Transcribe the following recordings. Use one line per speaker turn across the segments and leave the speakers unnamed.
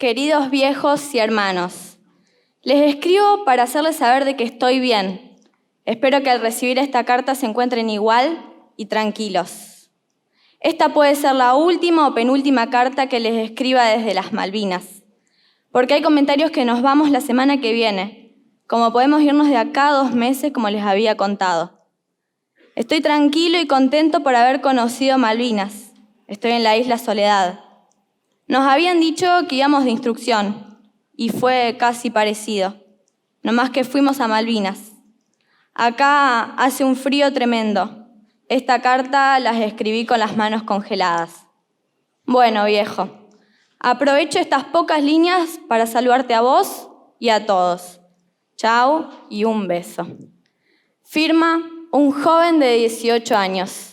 queridos viejos y hermanos. Les escribo para hacerles saber de que estoy bien. Espero que al recibir esta carta se encuentren igual y tranquilos. Esta puede ser la última o penúltima carta que les escriba desde las Malvinas, porque hay comentarios que nos vamos la semana que viene, como podemos irnos de acá 2 meses, como les había contado. Estoy tranquilo y contento por haber conocido Malvinas. Estoy en la isla Soledad. Nos habían dicho que íbamos de instrucción, y fue casi parecido, nomás que fuimos a Malvinas. Acá hace un frío tremendo. Esta carta las escribí con las manos congeladas. Bueno, viejo, aprovecho estas pocas líneas para saludarte a vos y a todos. Chau y un beso. Firma un joven de 18 años.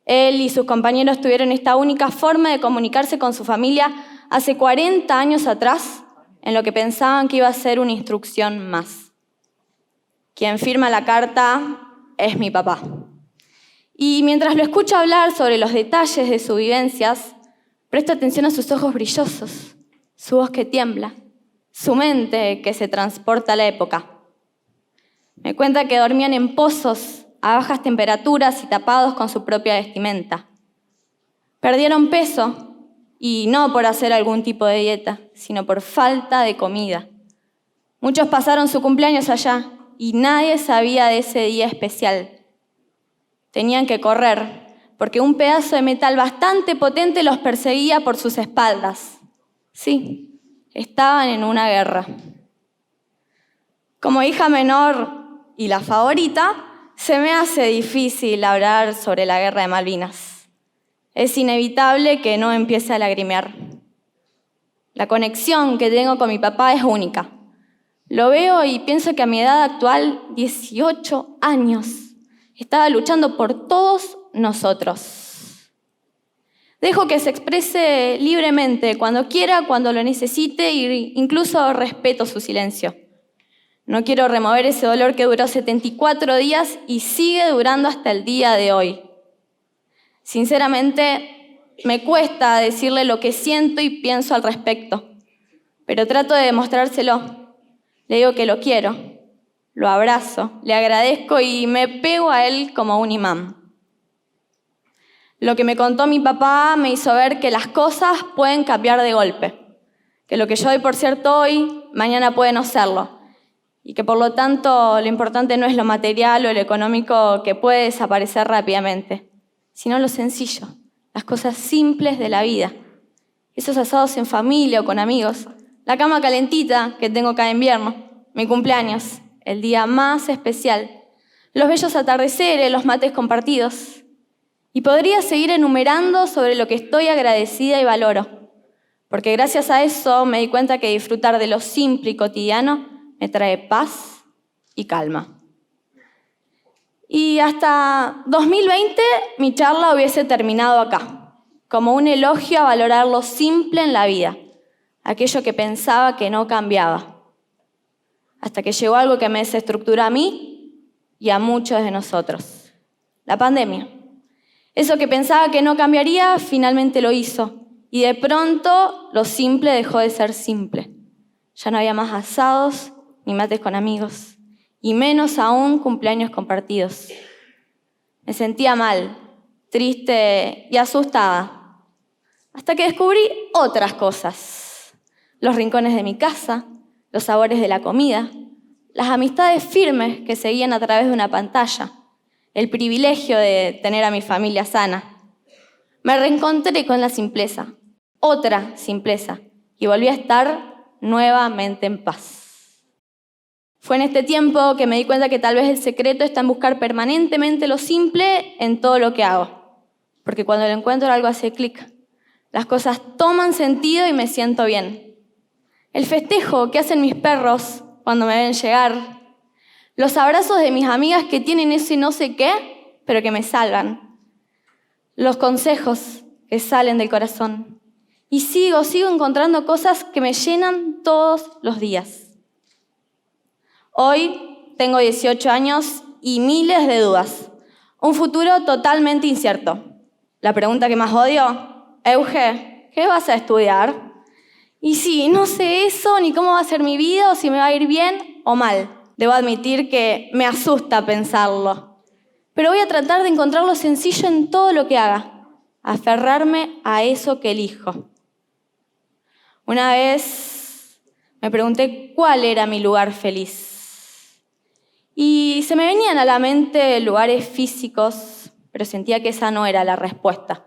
Él y sus compañeros tuvieron esta única forma de comunicarse con su familia hace 40 años atrás, en lo que pensaban que iba a ser una instrucción más. Quien firma la carta es mi papá. Y mientras lo escucho hablar sobre los detalles de sus vivencias, presto atención a sus ojos brillosos, su voz que tiembla, su mente que se transporta a la época. Me cuenta que dormían en pozos a bajas temperaturas y tapados con su propia vestimenta. Perdieron peso, y no por hacer algún tipo de dieta, sino por falta de comida. Muchos pasaron su cumpleaños allá, y nadie sabía de ese día especial. Tenían que correr, porque un pedazo de metal bastante potente los perseguía por sus espaldas. Sí, estaban en una guerra. Como hija menor y la favorita, se me hace difícil hablar sobre la guerra de Malvinas. Es inevitable que no empiece a lagrimear. La conexión que tengo con mi papá es única. Lo veo y pienso que a mi edad actual, 18 años, estaba luchando por todos nosotros. Dejo que se exprese libremente cuando quiera, cuando lo necesite, e incluso respeto su silencio. No quiero remover ese dolor que duró 74 días y sigue durando hasta el día de hoy. Sinceramente, me cuesta decirle lo que siento y pienso al respecto, pero trato de demostrárselo. Le digo que lo quiero, lo abrazo, le agradezco y me pego a él como un imán. Lo que me contó mi papá me hizo ver que las cosas pueden cambiar de golpe, que lo que yo doy por cierto hoy, mañana puede no serlo. Y que por lo tanto lo importante no es lo material o lo económico que puede desaparecer rápidamente, sino lo sencillo, las cosas simples de la vida. Esos asados en familia o con amigos, la cama calentita que tengo cada invierno, mi cumpleaños, el día más especial, los bellos atardeceres, los mates compartidos. Y podría seguir enumerando sobre lo que estoy agradecida y valoro, porque gracias a eso me di cuenta que disfrutar de lo simple y cotidiano me trae paz y calma. Y hasta 2020 mi charla hubiese terminado acá, como un elogio a valorar lo simple en la vida, aquello que pensaba que no cambiaba. Hasta que llegó algo que me desestructuró a mí y a muchos de nosotros. La pandemia. Eso que pensaba que no cambiaría, finalmente lo hizo. Y de pronto lo simple dejó de ser simple. Ya no había más asados, ni mates con amigos, y menos aún cumpleaños compartidos. Me sentía mal, triste y asustada, hasta que descubrí otras cosas. Los rincones de mi casa, los sabores de la comida, las amistades firmes que seguían a través de una pantalla, el privilegio de tener a mi familia sana. Me reencontré con la simpleza, otra simpleza, y volví a estar nuevamente en paz. Fue en este tiempo que me di cuenta que tal vez el secreto está en buscar permanentemente lo simple en todo lo que hago. Porque cuando lo encuentro algo hace clic. Las cosas toman sentido y me siento bien. El festejo que hacen mis perros cuando me ven llegar. Los abrazos de mis amigas que tienen ese no sé qué, pero que me salvan. Los consejos que salen del corazón. Y sigo encontrando cosas que me llenan todos los días. Hoy tengo 18 años y miles de dudas. Un futuro totalmente incierto. La pregunta que más odio, Euge, ¿qué vas a estudiar? Y sí, no sé eso, ni cómo va a ser mi vida, o si me va a ir bien o mal. Debo admitir que me asusta pensarlo. Pero voy a tratar de encontrar lo sencillo en todo lo que haga. Aferrarme a eso que elijo. Una vez me pregunté cuál era mi lugar feliz. Y se me venían a la mente lugares físicos, pero sentía que esa no era la respuesta.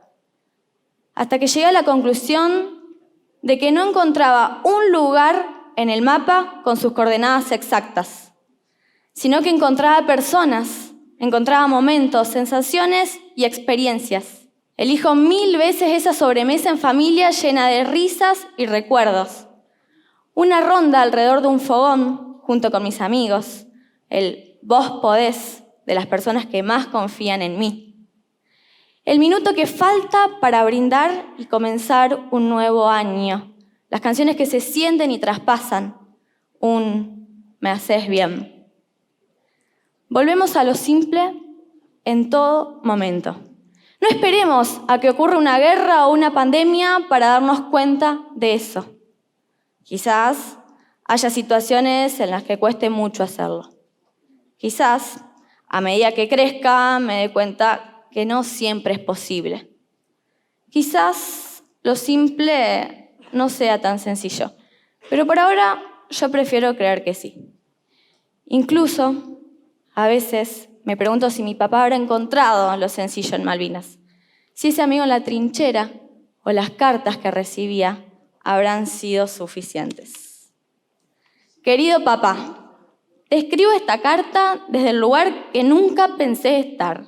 Hasta que llegué a la conclusión de que no encontraba un lugar en el mapa con sus coordenadas exactas, sino que encontraba personas, encontraba momentos, sensaciones y experiencias. Elijo 1000 veces esa sobremesa en familia llena de risas y recuerdos. Una ronda alrededor de un fogón junto con mis amigos. El vos podés de las personas que más confían en mí. El minuto que falta para brindar y comenzar un nuevo año. Las canciones que se sienten y traspasan. Un me haces bien. Volvemos a lo simple en todo momento. No esperemos a que ocurra una guerra o una pandemia para darnos cuenta de eso. Quizás haya situaciones en las que cueste mucho hacerlo. Quizás, a medida que crezca, me dé cuenta que no siempre es posible. Quizás lo simple no sea tan sencillo, pero por ahora yo prefiero creer que sí. Incluso, a veces me pregunto si mi papá habrá encontrado lo sencillo en Malvinas, si ese amigo en la trinchera o las cartas que recibía habrán sido suficientes. Querido papá, te escribo esta carta desde el lugar que nunca pensé estar.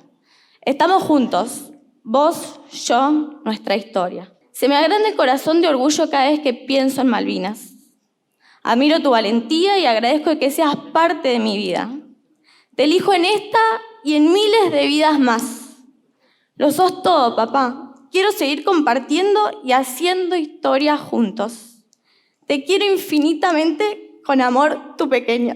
Estamos juntos, vos, yo, nuestra historia. Se me agranda el corazón de orgullo cada vez que pienso en Malvinas. Admiro tu valentía y agradezco que seas parte de mi vida. Te elijo en esta y en miles de vidas más. Lo sos todo, papá. Quiero seguir compartiendo y haciendo historias juntos. Te quiero infinitamente, con amor, tu pequeña.